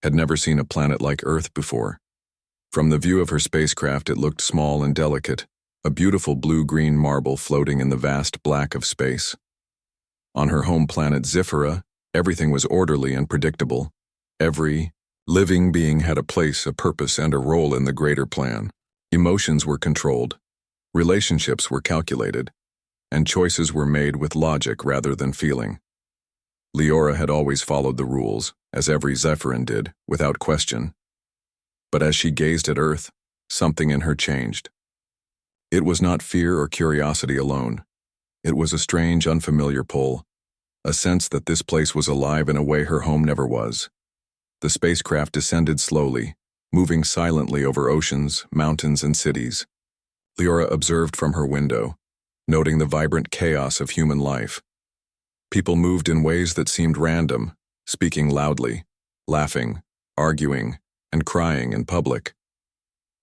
had never seen a planet like Earth before. From the view of her spacecraft, it looked small and delicate, a beautiful blue-green marble floating in the vast black of space. On her home planet Zifera, everything was orderly and predictable. Every living being had a place, a purpose, and a role in the greater plan. Emotions were controlled, relationships were calculated, and choices were made with logic rather than feeling. Leora had always followed the rules, as every Zephyrin did, without question. But as she gazed at Earth, something in her changed. It was not fear or curiosity alone. It was a strange, unfamiliar pull, a sense that this place was alive in a way her home never was. The spacecraft descended slowly, moving silently over oceans, mountains, and cities. Leora observed from her window, noting the vibrant chaos of human life. People moved in ways that seemed random, speaking loudly, laughing, arguing, and crying in public.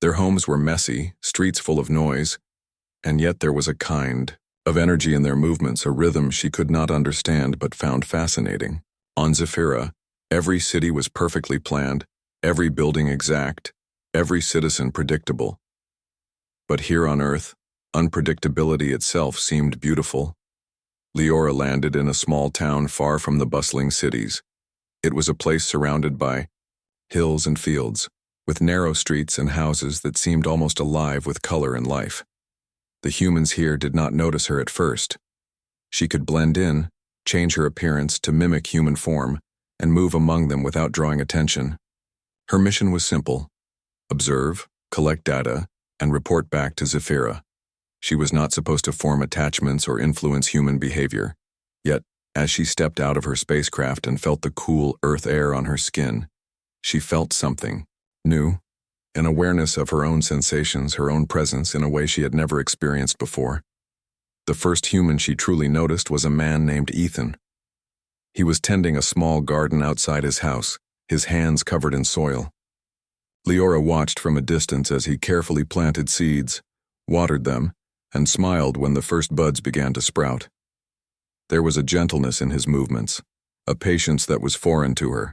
Their homes were messy, streets full of noise, and yet there was a kind of energy in their movements, a rhythm she could not understand but found fascinating. On Zifera, every city was perfectly planned, every building exact, every citizen predictable. But here on Earth, unpredictability itself seemed beautiful. Leora landed in a small town far from the bustling cities. It was a place surrounded by hills and fields, with narrow streets and houses that seemed almost alive with color and life. The humans here did not notice her at first. She could blend in, change her appearance to mimic human form, and move among them without drawing attention. Her mission was simple: observe, collect data, and report back to Zifera. She was not supposed to form attachments or influence human behavior. Yet, as she stepped out of her spacecraft and felt the cool Earth air on her skin, she felt something new, an awareness of her own sensations, her own presence in a way she had never experienced before. The first human she truly noticed was a man named Ethan. He was tending a small garden outside his house, his hands covered in soil. Leora watched from a distance as he carefully planted seeds, watered them, and smiled when the first buds began to sprout. There was a gentleness in his movements, a patience that was foreign to her.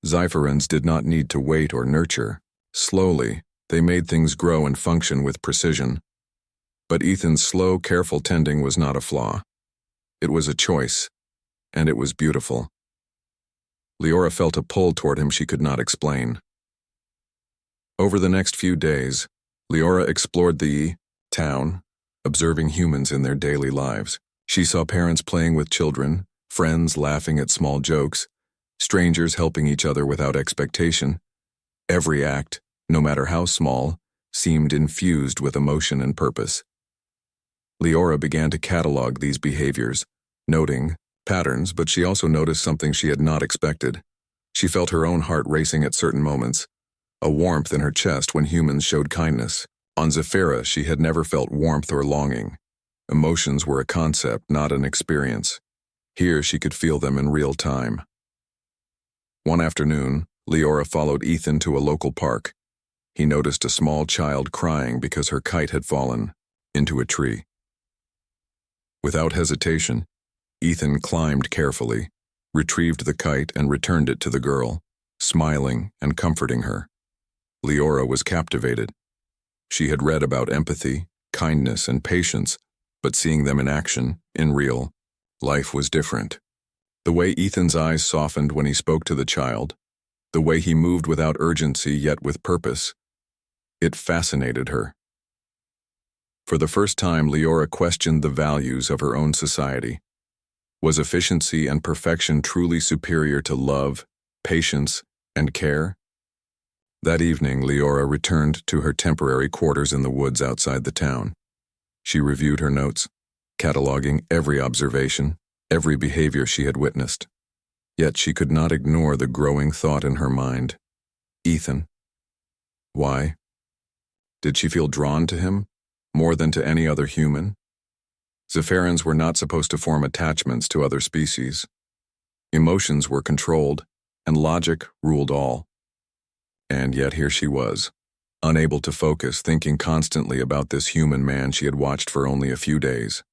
Zephyrians did not need to wait or nurture. Slowly, they made things grow and function with precision. But Ethan's slow, careful tending was not a flaw. It was a choice, and it was beautiful. Leora felt a pull toward him she could not explain. Over the next few days, Leora explored the town, observing humans in their daily lives. She saw parents playing with children, friends laughing at small jokes, strangers helping each other without expectation. Every act, no matter how small, seemed infused with emotion and purpose. Leora began to catalog these behaviors, noting patterns, but she also noticed something she had not expected. She felt her own heart racing at certain moments, a warmth in her chest when humans showed kindness. On Zifera, she had never felt warmth or longing. Emotions were a concept, not an experience. Here she could feel them in real time. One afternoon, Leora followed Ethan to a local park. He noticed a small child crying because her kite had fallen into a tree. Without hesitation, Ethan climbed carefully, retrieved the kite, and returned it to the girl, smiling and comforting her. Leora was captivated. She had read about empathy, kindness, and patience, but seeing them in action, in real life, was different. The way Ethan's eyes softened when he spoke to the child, the way he moved without urgency yet with purpose, it fascinated her. For the first time, Leora questioned the values of her own society. Was efficiency and perfection truly superior to love, patience, and care? That evening, Leora returned to her temporary quarters in the woods outside the town. She reviewed her notes, cataloging every observation, every behavior she had witnessed. Yet she could not ignore the growing thought in her mind. Ethan. Why? Did she feel drawn to him, more than to any other human? Zephyrians were not supposed to form attachments to other species. Emotions were controlled, and logic ruled all. And yet here she was, unable to focus, thinking constantly about this human man she had watched for only a few days.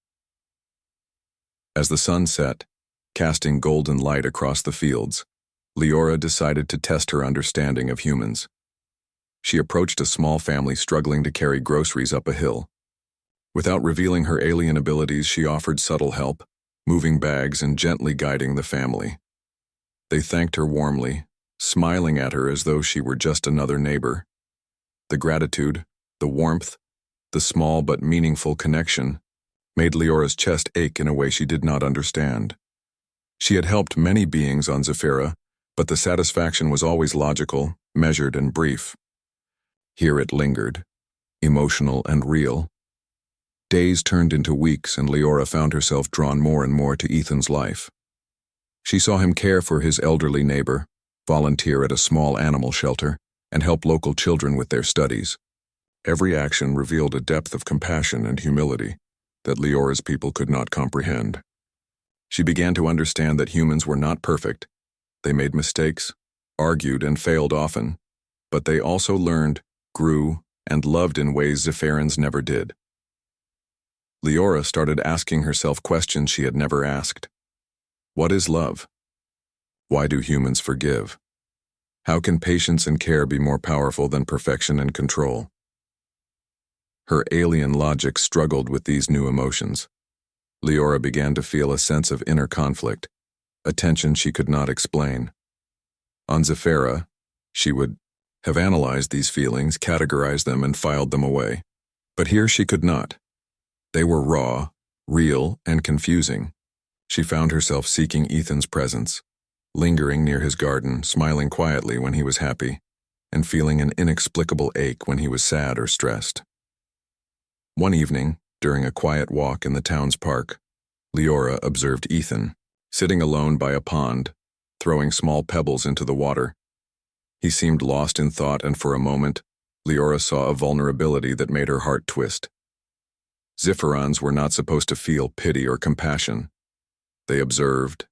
As the sun set, casting golden light across the fields, Leora decided to test her understanding of humans. She approached a small family struggling to carry groceries up a hill. Without revealing her alien abilities, she offered subtle help, moving bags and gently guiding the family. They thanked her warmly, smiling at her as though she were just another neighbor. The gratitude, the warmth, the small but meaningful connection made Leora's chest ache in a way she did not understand. She had helped many beings on Zephyra, but the satisfaction was always logical, measured, and brief. Here it lingered, emotional and real. Days turned into weeks, and Leora found herself drawn more and more to Ethan's life. She saw him care for his elderly neighbor, volunteer at a small animal shelter, and help local children with their studies. Every action revealed a depth of compassion and humility that Leora's people could not comprehend. She began to understand that humans were not perfect. They made mistakes, argued, and failed often, but they also learned, grew, and loved in ways Zephyrans never did. Leora started asking herself questions she had never asked. What is love? Why do humans forgive? How can patience and care be more powerful than perfection and control? Her alien logic struggled with these new emotions. Leora began to feel a sense of inner conflict, a tension she could not explain. On Zephyra, she would have analyzed these feelings, categorized them, and filed them away. But here she could not. They were raw, real, and confusing. She found herself seeking Ethan's presence, lingering near his garden, smiling quietly when he was happy, and feeling an inexplicable ache when he was sad or stressed. One evening, during a quiet walk in the town's park, Leora observed Ethan, sitting alone by a pond, throwing small pebbles into the water. He seemed lost in thought, and for a moment, Leora saw a vulnerability that made her heart twist. Zephyrans were not supposed to feel pity or compassion. They observed,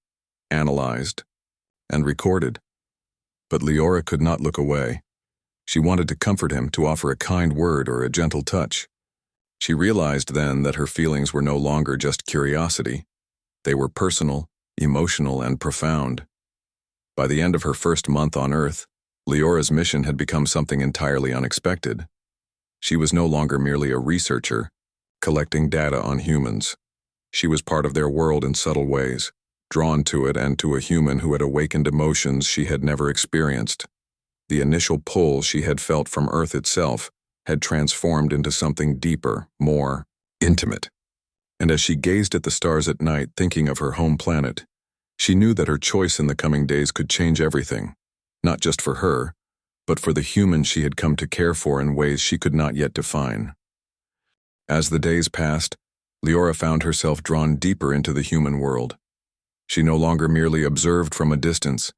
analyzed, and recorded. But Leora could not look away. She wanted to comfort him, to offer a kind word or a gentle touch. She realized then that her feelings were no longer just curiosity. They were personal, emotional, and profound. By the end of her first month on Earth, Leora's mission had become something entirely unexpected. She was no longer merely a researcher, collecting data on humans. She was part of their world in subtle ways, drawn to it and to a human who had awakened emotions she had never experienced. The initial pull she had felt from Earth itself had transformed into something deeper, more intimate. And as she gazed at the stars at night, thinking of her home planet, she knew that her choice in the coming days could change everything, not just for her, but for the human she had come to care for in ways she could not yet define. As the days passed, Leora found herself drawn deeper into the human world. She no longer merely observed from a distance.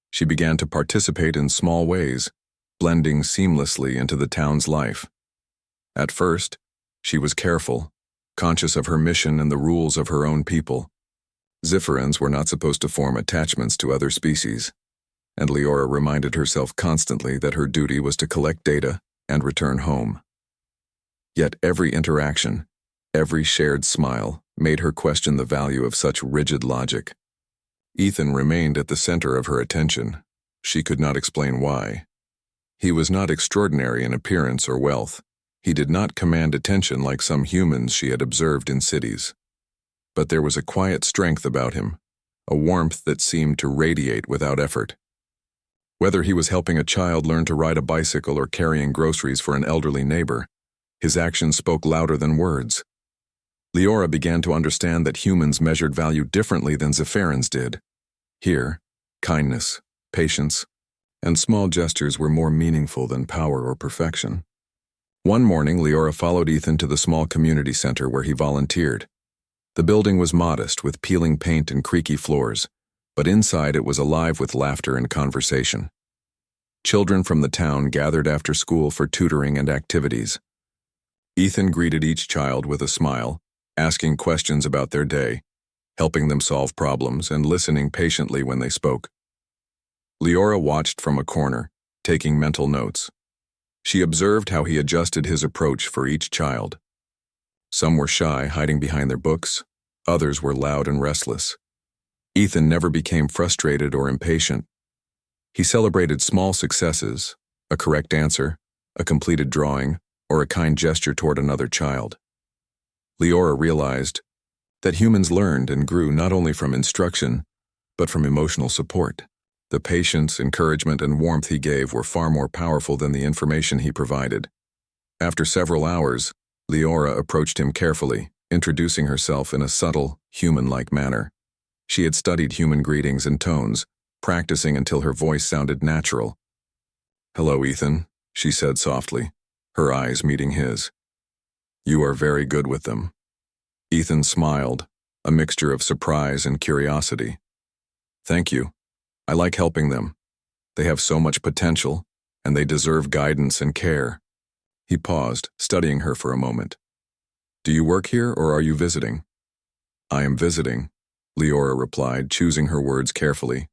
She began to participate in small ways, blending seamlessly into the town's life. At first, she was careful, conscious of her mission and the rules of her own people. Zephyrans were not supposed to form attachments to other species, and Leora reminded herself constantly that her duty was to collect data and return home. Yet every interaction, every shared smile, made her question the value of such rigid logic. Ethan remained at the center of her attention. She could not explain why. He was not extraordinary in appearance or wealth. He did not command attention like some humans she had observed in cities. But there was a quiet strength about him, a warmth that seemed to radiate without effort. Whether he was helping a child learn to ride a bicycle or carrying groceries for an elderly neighbor, his actions spoke louder than words. Leora began to understand that humans measured value differently than Zephyrans did. Here, kindness, patience, and small gestures were more meaningful than power or perfection. One morning, Leora followed Ethan to the small community center where he volunteered. The building was modest, with peeling paint and creaky floors, but inside it was alive with laughter and conversation. Children from the town gathered after school for tutoring and activities. Ethan greeted each child with a smile, asking questions about their day, helping them solve problems, and listening patiently when they spoke. Leora watched from a corner, taking mental notes. She observed how he adjusted his approach for each child. Some were shy, hiding behind their books. Others were loud and restless. Ethan never became frustrated or impatient. He celebrated small successes, a correct answer, a completed drawing, or a kind gesture toward another child. Leora realized that humans learned and grew not only from instruction, but from emotional support. The patience, encouragement, and warmth he gave were far more powerful than the information he provided. After several hours, Leora approached him carefully, introducing herself in a subtle, human-like manner. She had studied human greetings and tones, practicing until her voice sounded natural. "Hello, Ethan," she said softly, her eyes meeting his. "You are very good with them." Ethan smiled, a mixture of surprise and curiosity. "Thank you. I like helping them. They have so much potential, and they deserve guidance and care." He paused, studying her for a moment. "Do you work here, or are you visiting?" "I am visiting," Leora replied, choosing her words carefully.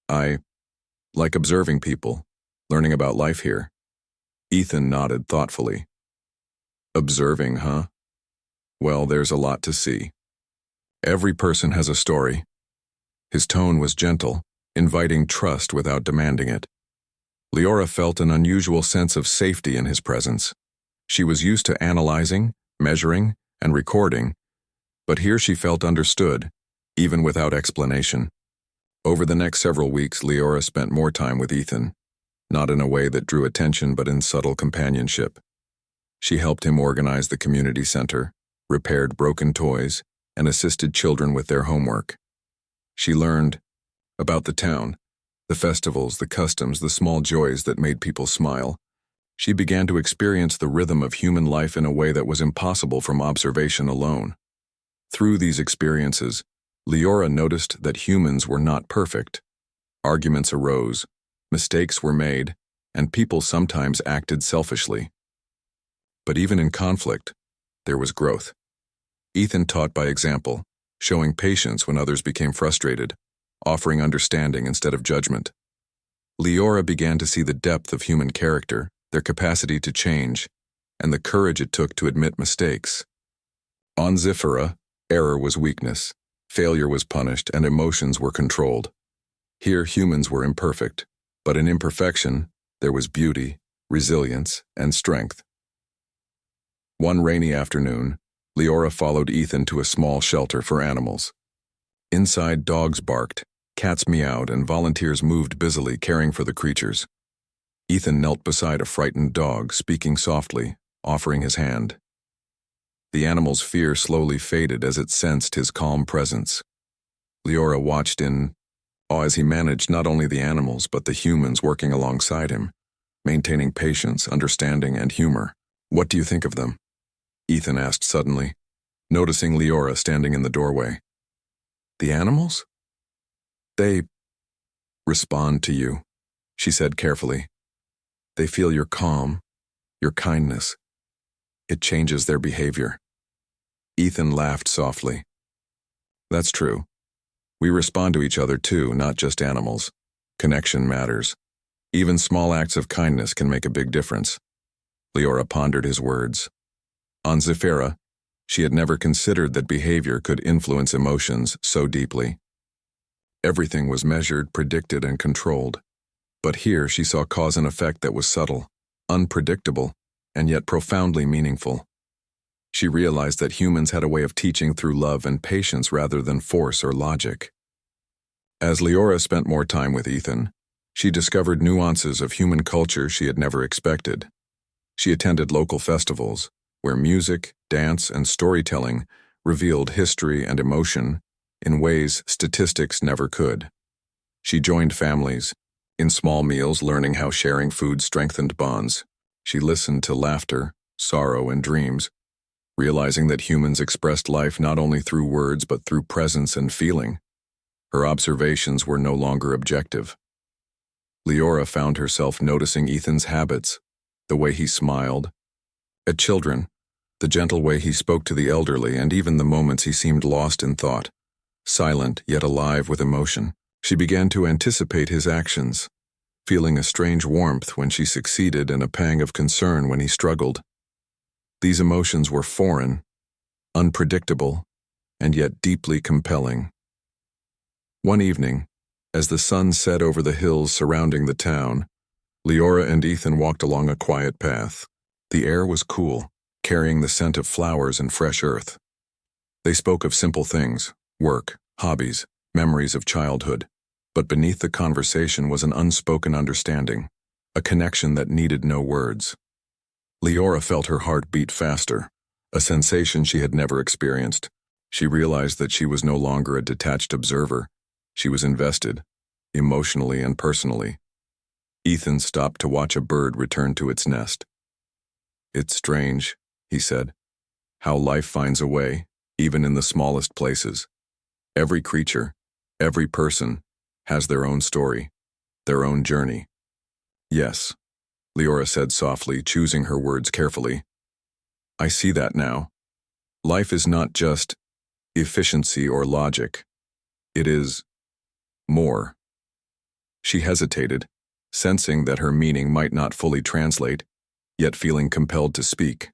"I like observing people, learning about life here." Ethan nodded thoughtfully. "Observing, huh? Well, there's a lot to see. Every person has a story." His tone was gentle, inviting trust without demanding it. Leora felt an unusual sense of safety in his presence. She was used to analyzing, measuring, and recording, but here she felt understood, even without explanation. Over the next several weeks, Leora spent more time with Ethan, not in a way that drew attention but in subtle companionship. She helped him organize the community center, repaired broken toys, and assisted children with their homework. She learned about the town, the festivals, the customs, the small joys that made people smile. She began to experience the rhythm of human life in a way that was impossible from observation alone. Through these experiences, Leora noticed that humans were not perfect. Arguments arose, mistakes were made, and people sometimes acted selfishly. But even in conflict, there was growth. Ethan taught by example, showing patience when others became frustrated, offering understanding instead of judgment. Leora began to see the depth of human character, their capacity to change, and the courage it took to admit mistakes. On Scifi, error was weakness, failure was punished, and emotions were controlled. Here humans were imperfect, but in imperfection, there was beauty, resilience, and strength. One rainy afternoon, Leora followed Ethan to a small shelter for animals. Inside, dogs barked, cats meowed, and volunteers moved busily caring for the creatures. Ethan knelt beside a frightened dog, speaking softly, offering his hand. The animal's fear slowly faded as it sensed his calm presence. Leora watched in awe as he managed not only the animals but the humans working alongside him, maintaining patience, understanding, and humor. "What do you think of them?" Ethan asked suddenly, noticing Leora standing in the doorway. "The animals? They respond to you," she said carefully. "They feel your calm, your kindness. It changes their behavior." Ethan laughed softly. "That's true. We respond to each other too, not just animals. Connection matters. Even small acts of kindness can make a big difference." Leora pondered his words. On Scifi, she had never considered that behavior could influence emotions so deeply. Everything was measured, predicted, and controlled. But here she saw cause and effect that was subtle, unpredictable, and yet profoundly meaningful. She realized that humans had a way of teaching through love and patience rather than force or logic. As Leora spent more time with Ethan, she discovered nuances of human culture she had never expected. She attended local festivals, where music, dance, and storytelling revealed history and emotion in ways statistics never could. She joined families, in small meals learning how sharing food strengthened bonds. She listened to laughter, sorrow, and dreams, realizing that humans expressed life not only through words but through presence and feeling. Her observations were no longer objective. Leora found herself noticing Ethan's habits, the way he smiled at children, the gentle way he spoke to the elderly, and even the moments he seemed lost in thought, silent yet alive with emotion. She began to anticipate his actions, feeling a strange warmth when she succeeded and a pang of concern when he struggled. These emotions were foreign, unpredictable, and yet deeply compelling. One evening, As the sun set over the hills surrounding the town, Leora and Ethan walked along a quiet path. The air was cool, carrying the scent of flowers and fresh earth. They spoke of simple things, work, hobbies, memories of childhood, but beneath the conversation was an unspoken understanding, a connection that needed no words. Leora felt her heart beat faster, a sensation she had never experienced. She realized that she was no longer a detached observer. She was invested, emotionally and personally. Ethan stopped to watch a bird return to its nest. "It's strange," he said, "how life finds a way, even in the smallest places. Every creature, every person, has their own story, their own journey." "Yes," Leora said softly, choosing her words carefully. "I see that now. Life is not just efficiency or logic. It is more." She hesitated, sensing that her meaning might not fully translate, yet feeling compelled to speak.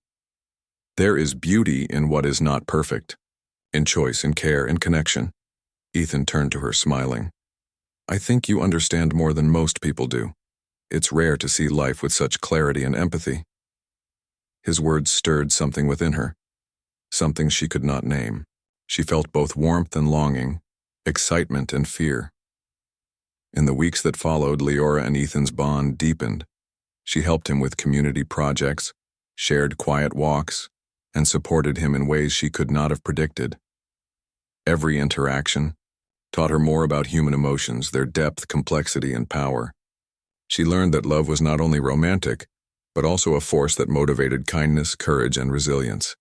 "There is beauty in what is not perfect, in choice and care and connection." Ethan turned to her, smiling. "I think you understand more than most people do. It's rare to see life with such clarity and empathy." His words stirred something within her, something she could not name. She felt both warmth and longing, excitement and fear. In the weeks that followed, Leora and Ethan's bond deepened. She helped him with community projects, shared quiet walks, and supported him in ways she could not have predicted. Every interaction taught her more about human emotions, their depth, complexity, and power. She learned that love was not only romantic, but also a force that motivated kindness, courage, and resilience.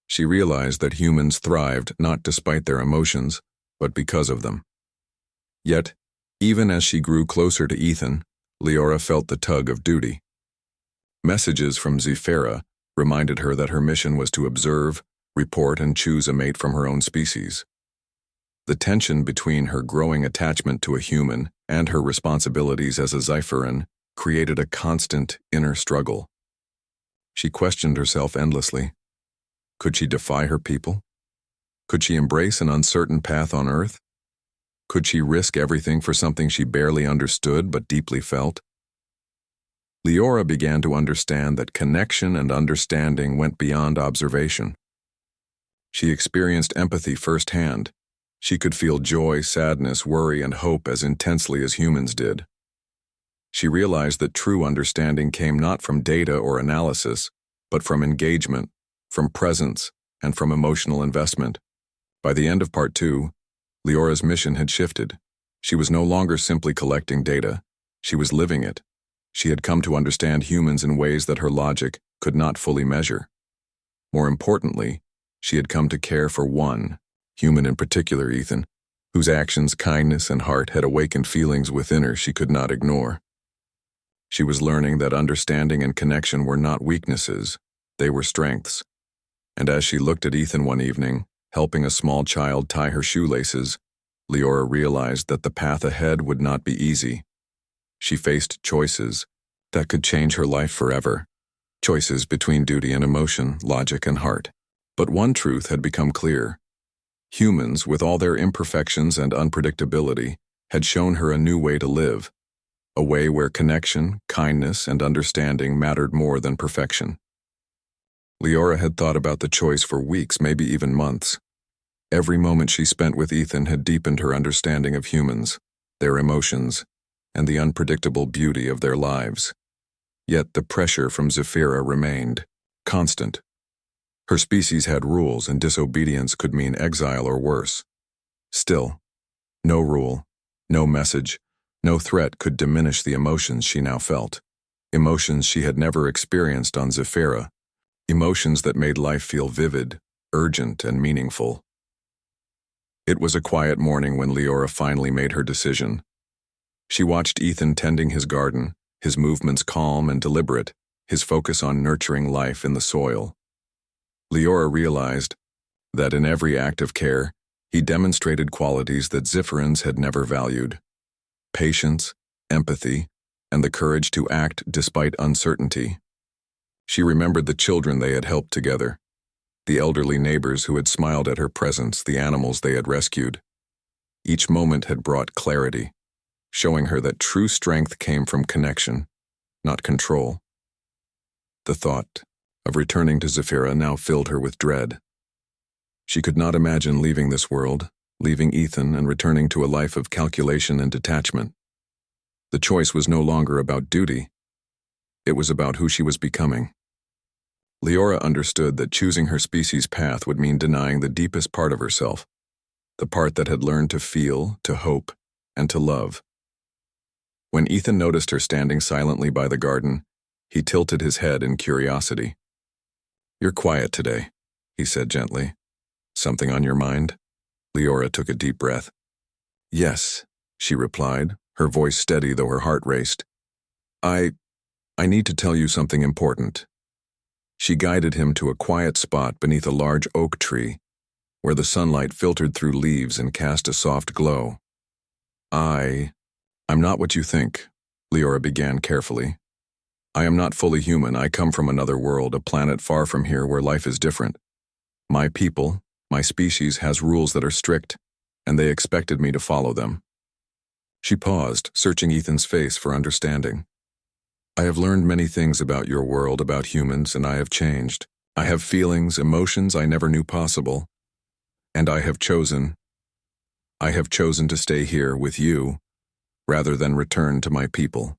She realized that humans thrived not despite their emotions, but because of them. Yet, even as she grew closer to Ethan, Leora felt the tug of duty. Messages from Zephyra reminded her that her mission was to observe, report, and choose a mate from her own species. The tension between her growing attachment to a human and her responsibilities as a Zephyran created a constant inner struggle. She questioned herself endlessly. Could she defy her people? Could she embrace an uncertain path on Earth? Could she risk everything for something she barely understood but deeply felt? Leora began to understand that connection and understanding went beyond observation. She experienced empathy firsthand. She could feel joy, sadness, worry, and hope as intensely as humans did. She realized that true understanding came not from data or analysis, but from engagement, from presence, and from emotional investment. By the end of Part 2, Leora's mission had shifted. She was no longer simply collecting data. She was living it. She had come to understand humans in ways that her logic could not fully measure. More importantly, she had come to care for one, human in particular, Ethan, whose actions, kindness, and heart had awakened feelings within her she could not ignore. She was learning that understanding and connection were not weaknesses, they were strengths. And as she looked at Ethan one evening, helping a small child tie her shoelaces, Leora realized that the path ahead would not be easy. She faced choices that could change her life forever, choices between duty and emotion, logic and heart. But one truth had become clear. Humans, with all their imperfections and unpredictability, had shown her a new way to live, a way where connection, kindness, and understanding mattered more than perfection. Leora had thought about the choice for weeks, maybe even months. Every moment she spent with Ethan had deepened her understanding of humans, their emotions, and the unpredictable beauty of their lives. Yet the pressure from Zephyra remained constant. Her species had rules, and disobedience could mean exile or worse. Still, no rule, no message, no threat could diminish the emotions she now felt. Emotions she had never experienced on Zephyra. Emotions that made life feel vivid, urgent, and meaningful. It was a quiet morning when Leora finally made her decision. She watched Ethan tending his garden, his movements calm and deliberate, his focus on nurturing life in the soil. Leora realized that in every act of care, he demonstrated qualities that Zephyrans had never valued: patience, empathy, and the courage to act despite uncertainty. She remembered the children they had helped together, the elderly neighbors who had smiled at her presence, the animals they had rescued. Each moment had brought clarity, showing her that true strength came from connection, not control. The thought of returning to Zephyra now filled her with dread. She could not imagine leaving this world, leaving Ethan and returning to a life of calculation and detachment. The choice was no longer about duty. It was about who she was becoming. Leora understood that choosing her species' path would mean denying the deepest part of herself, the part that had learned to feel, to hope, and to love. When Ethan noticed her standing silently by the garden, he tilted his head in curiosity. "You're quiet today," he said gently. "Something on your mind?" Leora took a deep breath. "Yes," she replied, her voice steady though her heart raced. I need to tell you something important." She guided him to a quiet spot beneath a large oak tree, where the sunlight filtered through leaves and cast a soft glow. I'm not what you think," Leora began carefully. "I am not fully human. I come from another world, a planet far from here where life is different. My people, my species, has rules that are strict, and they expected me to follow them." She paused, searching Ethan's face for understanding. "I have learned many things about your world, about humans, and I have changed. I have feelings, emotions I never knew possible. And I have chosen to stay here with you, rather than return to my people."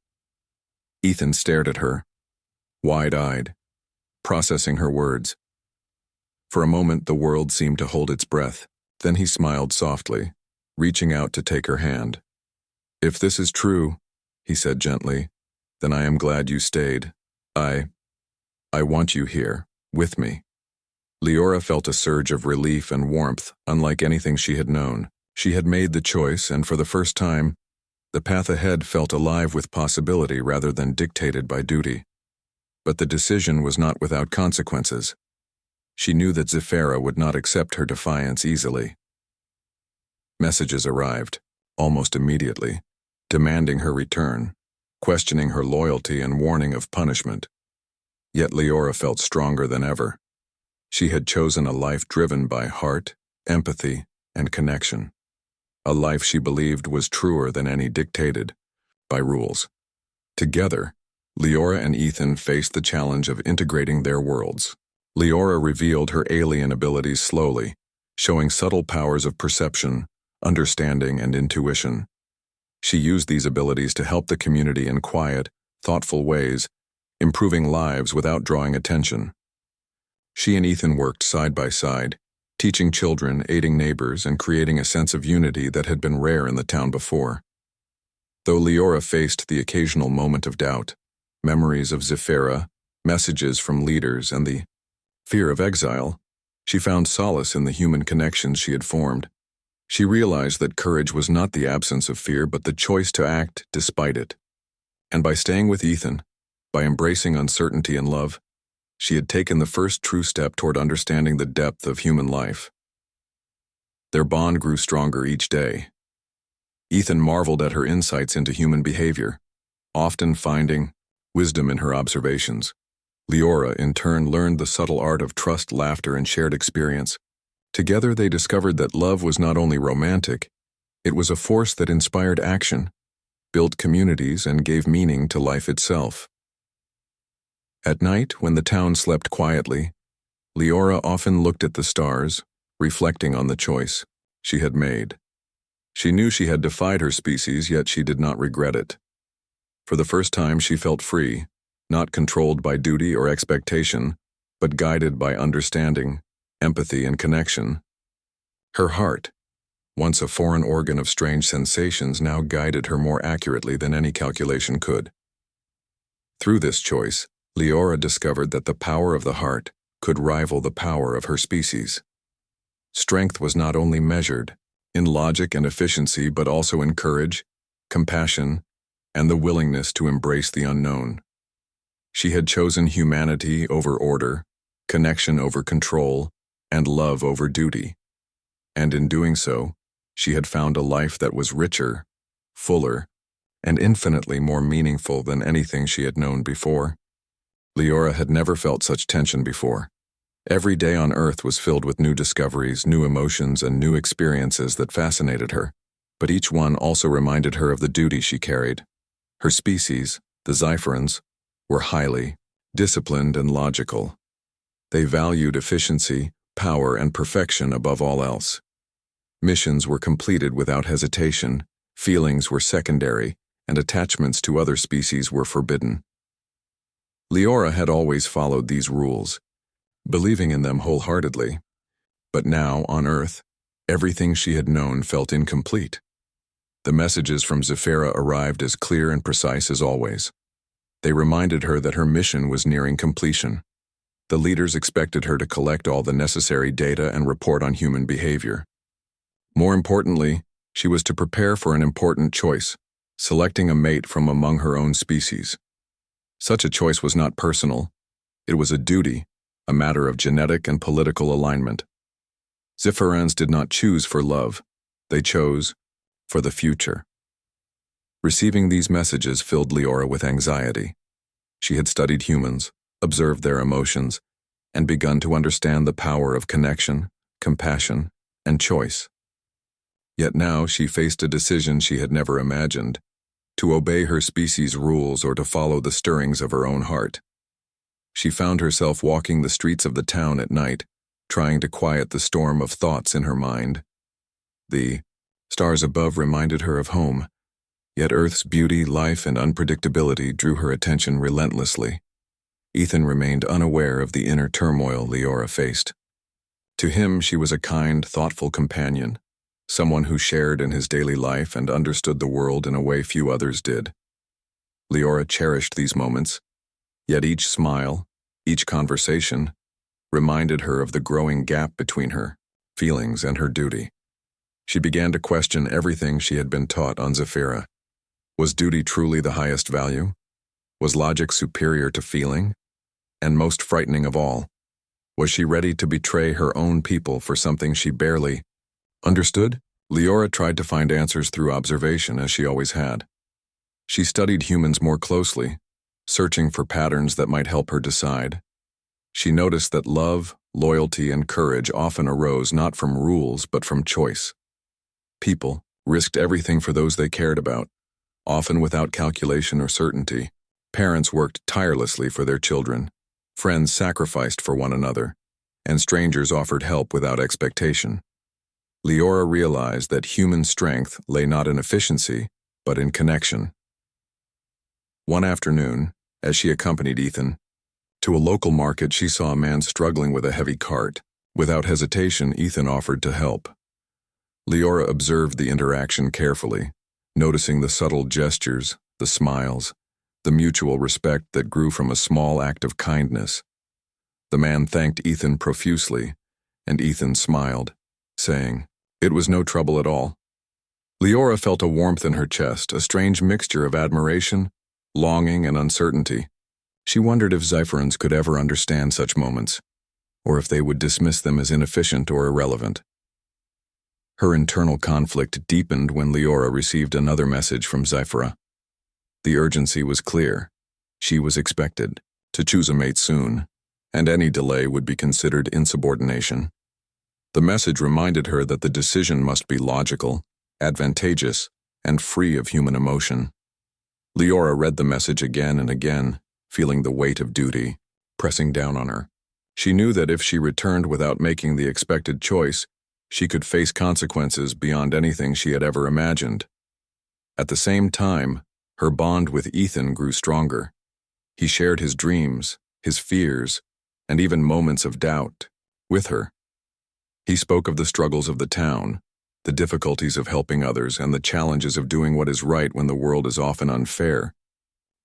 Ethan stared at her, wide-eyed, processing her words. For a moment the world seemed to hold its breath. Then he smiled softly, reaching out to take her hand. "If this is true," he said gently, "then I am glad you stayed. I want you here, with me." Leora felt a surge of relief and warmth, unlike anything she had known. She had made the choice, and for the first time, the path ahead felt alive with possibility rather than dictated by duty. But the decision was not without consequences. She knew that Zephyra would not accept her defiance easily. Messages arrived, almost immediately, demanding her return, questioning her loyalty and warning of punishment. Yet Leora felt stronger than ever. She had chosen a life driven by heart, empathy, and connection. A life she believed was truer than any dictated by rules. Together, Leora and Ethan faced the challenge of integrating their worlds. Leora revealed her alien abilities slowly, showing subtle powers of perception, understanding, and intuition. She used these abilities to help the community in quiet, thoughtful ways, improving lives without drawing attention. She and Ethan worked side by side, teaching children, aiding neighbors, and creating a sense of unity that had been rare in the town before. Though Leora faced the occasional moment of doubt, memories of Zephyra, messages from leaders, and the fear of exile, she found solace in the human connections she had formed. She realized that courage was not the absence of fear, but the choice to act despite it. And by staying with Ethan, by embracing uncertainty and love, she had taken the first true step toward understanding the depth of human life. Their bond grew stronger each day. Ethan marveled at her insights into human behavior, often finding wisdom in her observations. Leora, in turn, learned the subtle art of trust, laughter, and shared experience. Together they discovered that love was not only romantic, it was a force that inspired action, built communities, and gave meaning to life itself. At night, when the town slept quietly, Leora often looked at the stars, reflecting on the choice she had made. She knew she had defied her species, yet she did not regret it. For the first time she felt free, not controlled by duty or expectation, but guided by understanding, empathy, and connection. Her heart, once a foreign organ of strange sensations, now guided her more accurately than any calculation could. Through this choice, Leora discovered that the power of the heart could rival the power of her species. Strength was not only measured in logic and efficiency, but also in courage, compassion, and the willingness to embrace the unknown. She had chosen humanity over order, connection over control, and love over duty. And in doing so, she had found a life that was richer, fuller, and infinitely more meaningful than anything she had known before. Leora had never felt such tension before. Every day on Earth was filled with new discoveries, new emotions, and new experiences that fascinated her. but each one also reminded her of the duty she carried. Her species, the Xiferans, were highly disciplined and logical. They valued efficiency, power, and perfection above all else. Missions were completed without hesitation, feelings were secondary, and attachments to other species were forbidden. Leora had always followed these rules, believing in them wholeheartedly. But now, on Earth, everything she had known felt incomplete. The messages from Zephyra arrived as clear and precise as always. They reminded her that her mission was nearing completion. The leaders expected her to collect all the necessary data and report on human behavior. More importantly, she was to prepare for an important choice, selecting a mate from among her own species. Such a choice was not personal. It was a duty, a matter of genetic and political alignment. Zephyrians did not choose for love. They chose for the future. Receiving these messages filled Leora with anxiety. She had studied humans, observed their emotions, and begun to understand the power of connection, compassion, and choice. Yet now she faced a decision she had never imagined: to obey her species' rules or to follow the stirrings of her own heart. She found herself walking the streets of the town at night, trying to quiet the storm of thoughts in her mind. The stars above reminded her of home, yet Earth's beauty, life, and unpredictability drew her attention relentlessly. Ethan remained unaware of the inner turmoil Leora faced. To him, she was a kind, thoughtful companion, someone who shared in his daily life and understood the world in a way few others did. Leora cherished these moments, yet each smile, each conversation, reminded her of the growing gap between her feelings and her duty. She began to question everything she had been taught on Zephyra. Was duty truly the highest value? Was logic superior to feeling? And most frightening of all, was she ready to betray her own people for something she barely understood? Leora tried to find answers through observation, as she always had. She studied humans more closely, searching for patterns that might help her decide. She noticed that love, loyalty, and courage often arose not from rules but from choice. People risked everything for those they cared about, often without calculation or certainty. Parents worked tirelessly for their children, friends sacrificed for one another, and strangers offered help without expectation. Leora realized that human strength lay not in efficiency, but in connection. One afternoon, as she accompanied Ethan to a local market, she saw a man struggling with a heavy cart. Without hesitation, Ethan offered to help. Leora observed the interaction carefully, noticing the subtle gestures, the smiles, the mutual respect that grew from a small act of kindness. The man thanked Ethan profusely, and Ethan smiled, saying, "It was no trouble at all." Leora felt a warmth in her chest, a strange mixture of admiration, longing, and uncertainty. She wondered if Xiferans could ever understand such moments, or if they would dismiss them as inefficient or irrelevant. Her internal conflict deepened when Leora received another message from Zephyra. The urgency was clear. She was expected to choose a mate soon, and any delay would be considered insubordination. The message reminded her that the decision must be logical, advantageous, and free of human emotion. Leora read the message again and again, feeling the weight of duty pressing down on her. She knew that if she returned without making the expected choice, she could face consequences beyond anything she had ever imagined. At the same time, her bond with Ethan grew stronger. He shared his dreams, his fears, and even moments of doubt with her. He spoke of the struggles of the town, the difficulties of helping others, and the challenges of doing what is right when the world is often unfair.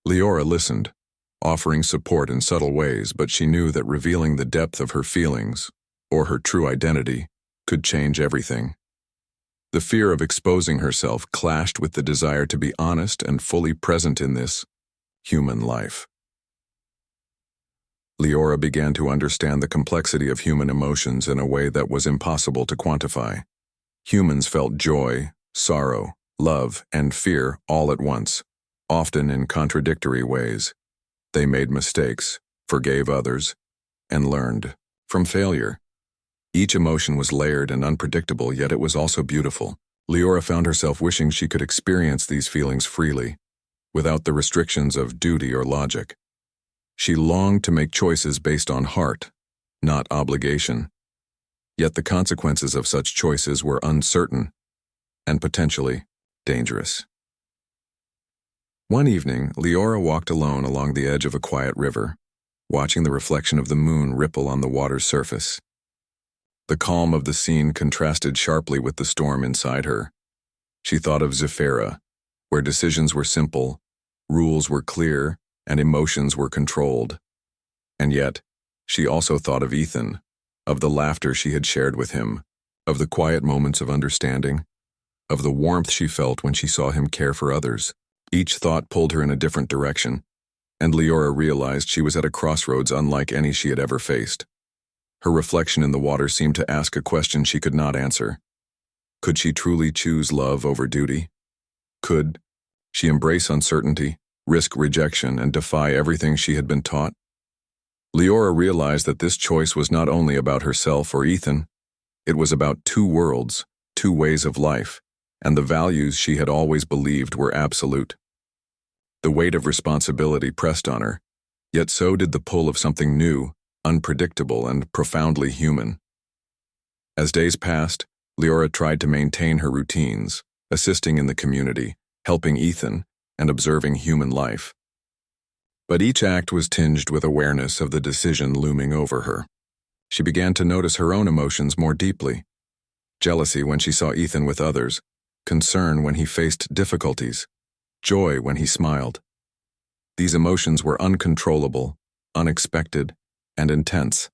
Leora listened, offering support in subtle ways, but she knew that revealing the depth of her feelings, or her true identity, could change everything. The fear of exposing herself clashed with the desire to be honest and fully present in this human life. Leora began to understand the complexity of human emotions in a way that was impossible to quantify. Humans felt joy, sorrow, love, and fear all at once, often in contradictory ways. They made mistakes, forgave others, and learned from failure. Each emotion was layered and unpredictable, yet it was also beautiful, Leora found herself wishing she could experience these feelings freely, without the restrictions of duty or logic. She longed to make choices based on heart, not obligation. Yet the consequences of such choices were uncertain and potentially dangerous. One evening, Leora walked alone along the edge of a quiet river, watching the reflection of the moon ripple on the water's surface. The calm of the scene contrasted sharply with the storm inside her. She thought of Scifi, where decisions were simple, rules were clear, and emotions were controlled. And yet, she also thought of Ethan, of the laughter she had shared with him, of the quiet moments of understanding, of the warmth she felt when she saw him care for others. Each thought pulled her in a different direction, and Leora realized she was at a crossroads unlike any she had ever faced. Her reflection in the water seemed to ask a question she could not answer. Could she truly choose love over duty? Could she embrace uncertainty, risk rejection, and defy everything she had been taught? Leora realized that this choice was not only about herself or Ethan, it was about two worlds, two ways of life, and the values she had always believed were absolute. The weight of responsibility pressed on her, yet so did the pull of something new, unpredictable, and profoundly human. As days passed, Leora tried to maintain her routines, assisting in the community, helping Ethan, and observing human life. But each act was tinged with awareness of the decision looming over her. She began to notice her own emotions more deeply. Jealousy when she saw Ethan with others, concern when he faced difficulties, joy when he smiled. These emotions were uncontrollable, unexpected, and intense.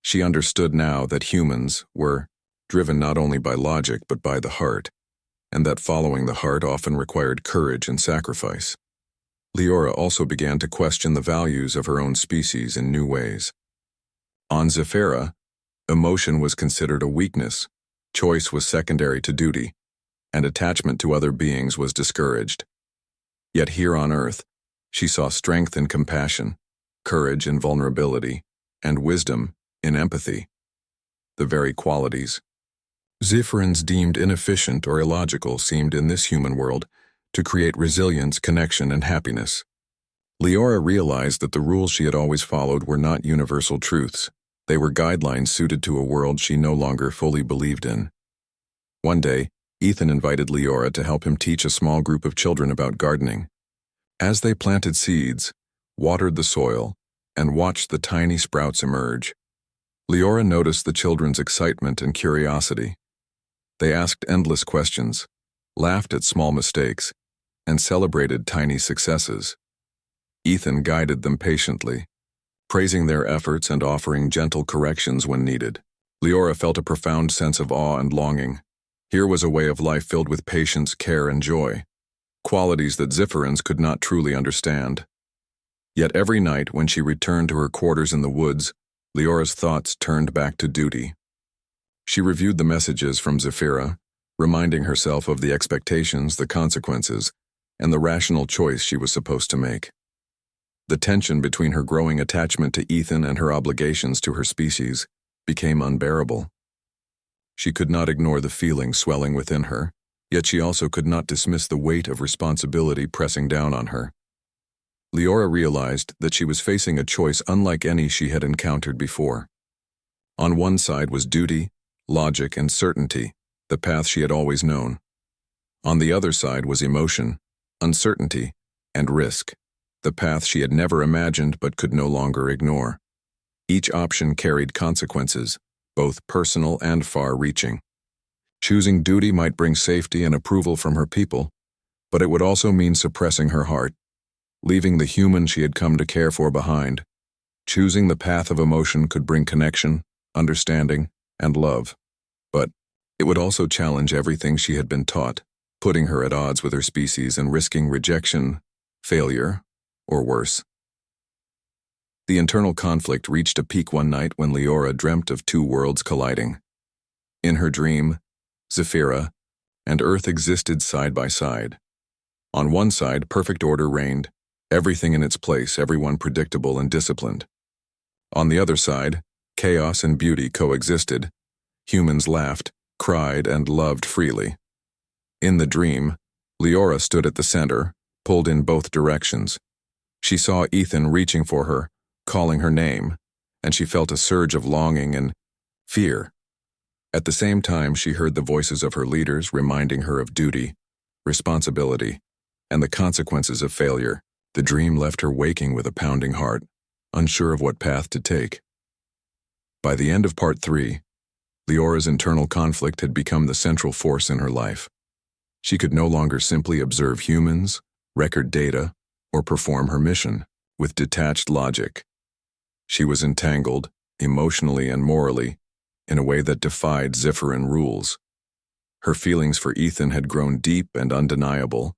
She understood now that humans were driven not only by logic but by the heart, and that following the heart often required courage and sacrifice. Leora also began to question the values of her own species in new ways. On Scifi, emotion was considered a weakness, choice was secondary to duty, and attachment to other beings was discouraged. Yet here on Earth, she saw strength in compassion, courage in vulnerability, and wisdom in empathy, the very qualities Scifians deemed inefficient or illogical seemed in this human world to create resilience, connection, and happiness. Leora realized that the rules she had always followed were not universal truths. They were guidelines suited to a world she no longer fully believed in. One day, Ethan invited Leora to help him teach a small group of children about gardening. As they planted seeds, watered the soil, and watched the tiny sprouts emerge, Leora noticed the children's excitement and curiosity. They asked endless questions, laughed at small mistakes, and celebrated tiny successes. Ethan guided them patiently, praising their efforts and offering gentle corrections when needed. Leora felt a profound sense of awe and longing. Here was a way of life filled with patience, care, and joy, qualities that Scifians could not truly understand. Yet every night when she returned to her quarters in the woods, Leora's thoughts turned back to duty. She reviewed the messages from Scifi, reminding herself of the expectations, the consequences, and the rational choice she was supposed to make. The tension between her growing attachment to Ethan and her obligations to her species became unbearable. She could not ignore the feeling swelling within her, yet she also could not dismiss the weight of responsibility pressing down on her. Leora realized that she was facing a choice unlike any she had encountered before. On one side was duty, logic, and certainty, the path she had always known. On the other side was emotion, uncertainty, and risk, the path she had never imagined but could no longer ignore. Each option carried consequences, both personal and far-reaching. Choosing duty might bring safety and approval from her people, but it would also mean suppressing her heart, leaving the human she had come to care for behind. Choosing the path of emotion could bring connection, understanding, and love, but it would also challenge everything she had been taught, putting her at odds with her species and risking rejection, failure, or worse. The internal conflict reached a peak one night when Leora dreamt of two worlds colliding. In her dream, Scifi and Earth existed side by side. On one side, perfect order reigned, everything in its place, everyone predictable and disciplined. On the other side, chaos and beauty coexisted. Humans laughed, cried, and loved freely, In the dream, Leora stood at the center, pulled in both directions. She saw Ethan reaching for her, calling her name, and she felt a surge of longing and fear. At the same time, she heard the voices of her leaders reminding her of duty, responsibility, and the consequences of failure. The dream left her waking with a pounding heart, unsure of what path to take. By the end of part 3, Leora's internal conflict had become the central force in her life. She could no longer simply observe humans, record data, or perform her mission with detached logic. She was entangled, emotionally and morally, in a way that defied Zephyrin rules. Her feelings for Ethan had grown deep and undeniable,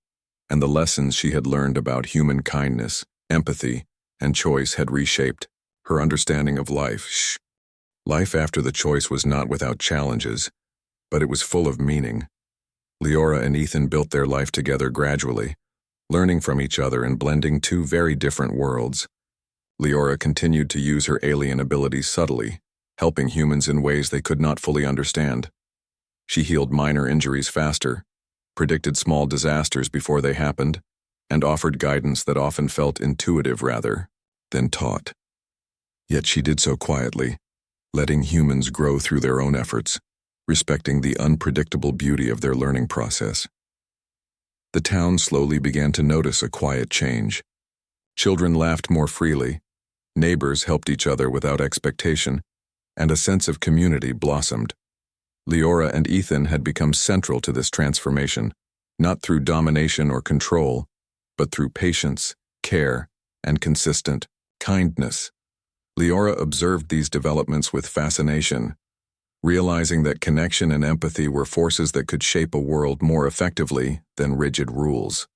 and the lessons she had learned about human kindness, empathy, and choice had reshaped her understanding of life. Life after the choice was not without challenges, but it was full of meaning. Leora and Ethan built their life together gradually, learning from each other and blending two very different worlds. Leora continued to use her alien abilities subtly, helping humans in ways they could not fully understand. She healed minor injuries faster, predicted small disasters before they happened, and offered guidance that often felt intuitive rather than taught. Yet she did so quietly, letting humans grow through their own efforts, respecting the unpredictable beauty of their learning process. The town slowly began to notice a quiet change. Children laughed more freely, neighbors helped each other without expectation, and a sense of community blossomed. Leora and Ethan had become central to this transformation, not through domination or control, but through patience, care, and consistent kindness. Leora observed these developments with fascination, realizing that connection and empathy were forces that could shape a world more effectively than rigid rules.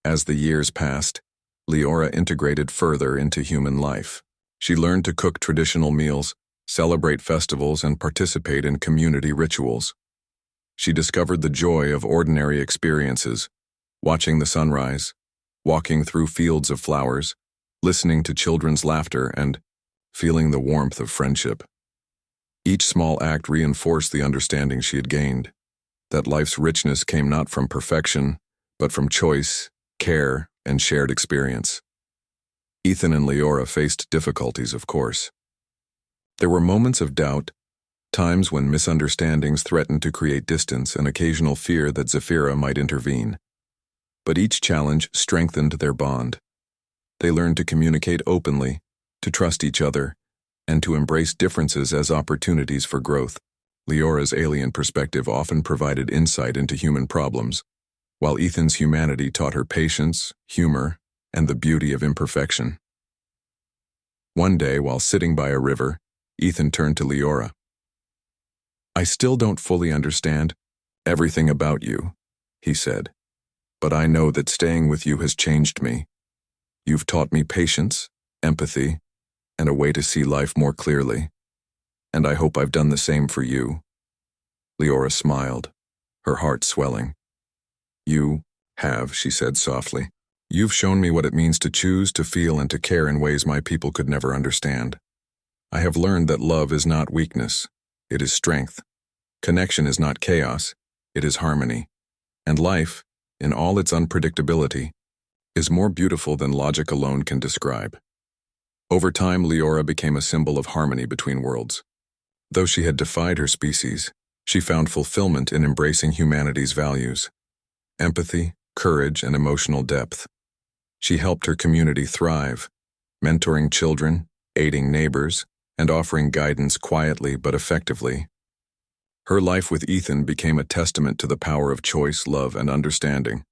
As the years passed, Leora integrated further into human life. She learned to cook traditional meals, celebrate festivals, and participate in community rituals. She discovered the joy of ordinary experiences, watching the sunrise, walking through fields of flowers, listening to children's laughter, and feeling the warmth of friendship. Each small act reinforced the understanding she had gained, that life's richness came not from perfection, but from choice, care, and shared experience. Ethan and Leora faced difficulties, of course. There were moments of doubt, times when misunderstandings threatened to create distance, and occasional fear that Zephyra might intervene. But each challenge strengthened their bond. They learned to communicate openly, to trust each other, and to embrace differences as opportunities for growth. Leora's alien perspective often provided insight into human problems, while Ethan's humanity taught her patience, humor, and the beauty of imperfection. One day, while sitting by a river, Ethan turned to Leora. "I still don't fully understand everything about you," he said, "but I know that staying with you has changed me. You've taught me patience, empathy, and a way to see life more clearly, and I hope I've done the same for you." Leora smiled, her heart swelling. "You have," she said softly. "You've shown me what it means to choose, to feel, and to care in ways my people could never understand. I have learned that love is not weakness, it is strength. Connection is not chaos, it is harmony. And life, in all its unpredictability, is more beautiful than logic alone can describe." Over time, Leora became a symbol of harmony between worlds. Though she had defied her species, she found fulfillment in embracing humanity's values: empathy, courage, and emotional depth. She helped her community thrive, mentoring children, aiding neighbors, and offering guidance quietly but effectively. Her life with Ethan became a testament to the power of choice, love, and understanding.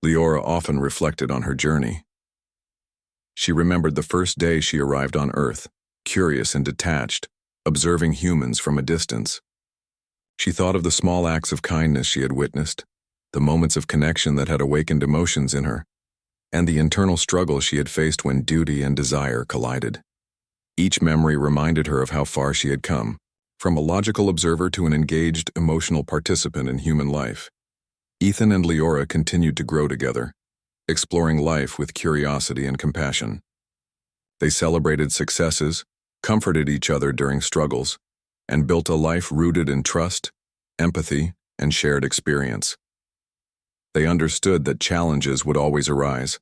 Leora often reflected on her journey. She remembered the first day she arrived on Earth, curious and detached, observing humans from a distance. She thought of the small acts of kindness she had witnessed, the moments of connection that had awakened emotions in her, and the internal struggle she had faced when duty and desire collided. Each memory reminded her of how far she had come, from a logical observer to an engaged, emotional participant in human life. Ethan and Leora continued to grow together, exploring life with curiosity and compassion. They celebrated successes, comforted each other during struggles, and built a life rooted in trust, empathy, and shared experience. They understood that challenges would always arise,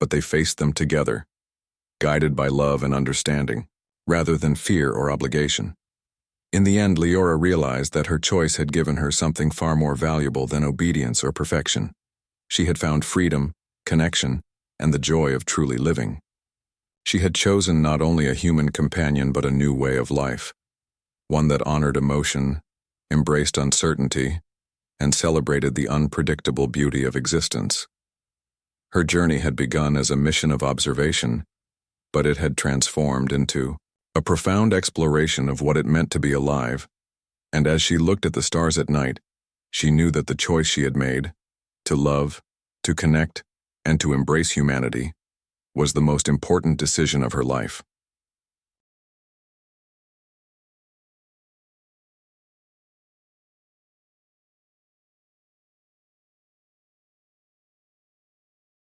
but they faced them together, guided by love and understanding, rather than fear or obligation. In the end, Leora realized that her choice had given her something far more valuable than obedience or perfection. She had found freedom, connection, and the joy of truly living. She had chosen not only a human companion but a new way of life, one that honored emotion, embraced uncertainty, and celebrated the unpredictable beauty of existence. Her journey had begun as a mission of observation, but it had transformed into a profound exploration of what it meant to be alive, and as she looked at the stars at night, she knew that the choice she had made, to love, to connect, and to embrace humanity, was the most important decision of her life.